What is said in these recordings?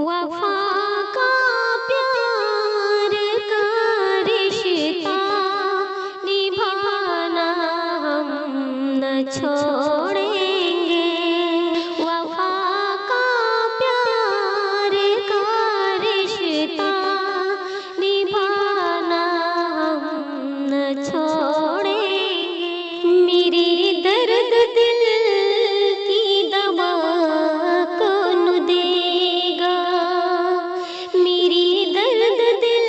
وفا کا پیار کا رشتہ نبھانا ہم نہ چھوڑیں گے، وفا کا پیار کا رشتہ نبھانا ہم نہ چھوڑیں گے، میری درد دل کی دوا کون دے گا، میری درد دل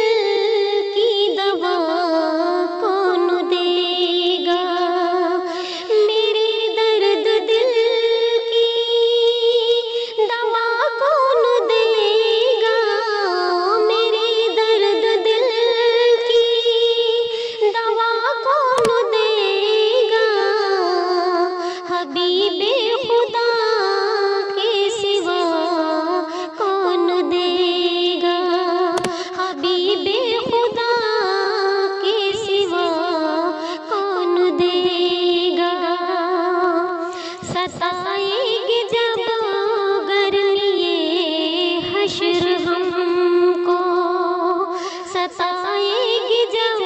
کی دوا کون دے گا، میری درد دل کی دوا کون دے گا، میری درد دل کی دوا کون دے گا، حبیب خدا کے سوا کون دے گا، حبیب خدا کے سوا کون دے گا، ستائیں گے جب گرمیے حشر ہم کو، ستائیں گے جب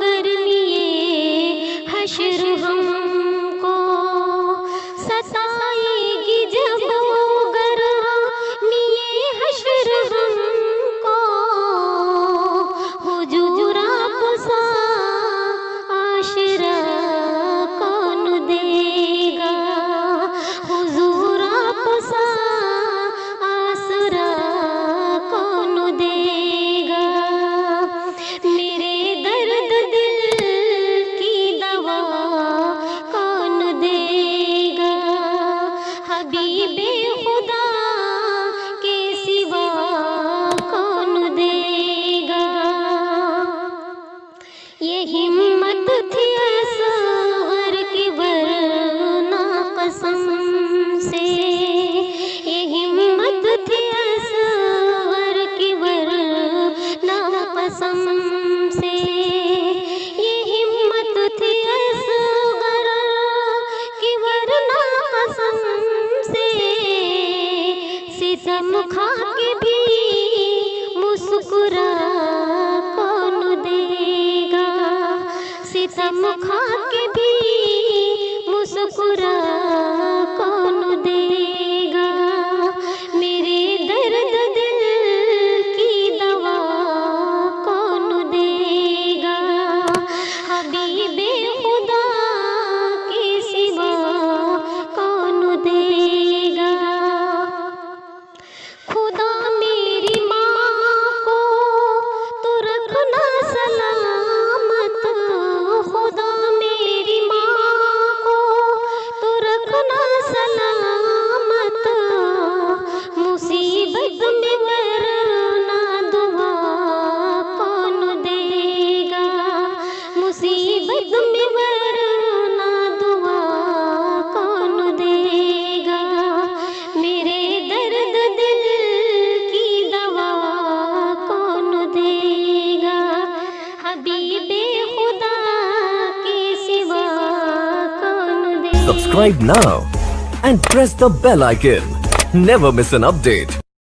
گرمیے حشر ہم کو، ستائیں گے جب گرمیے حشر ہم کو، حضور آپ سا عاشرہ کون دے گا، حضور آپ سا آسرا کون دے گا، میرے درد دل کی دوا کون دے گا، حبیب خدا کے سوا کون دے گا، یہ ہمت تھی اصغر کی ورنہ قسم سے، یہ ہمت تھی اصغر کی ورنہ قسم سے، یہ ہمت تھی اصغر کی ورنہ قسم سے، ستم کھا کے بھی مسکرا کون دے گا، ستم کھا کے بھی مسکرا کون دے گا، میرے درد دل کی دوا کون دے گا، حبیب خدا کے سوا کون دے گا، خدا میری ماں کو تو رکھنا سلامت، خدا میری ماں کو تو رکھنا سلامت، مصیبت میں ورنہ دعا کون دے گا، مصیبت میں ورنہ دعا کون دے گا، میرے درد دل کی دوا کون دے گا، حبیب خدا کے سوا کون دے گا۔ Subscribe now and press the bell icon. Never miss an update.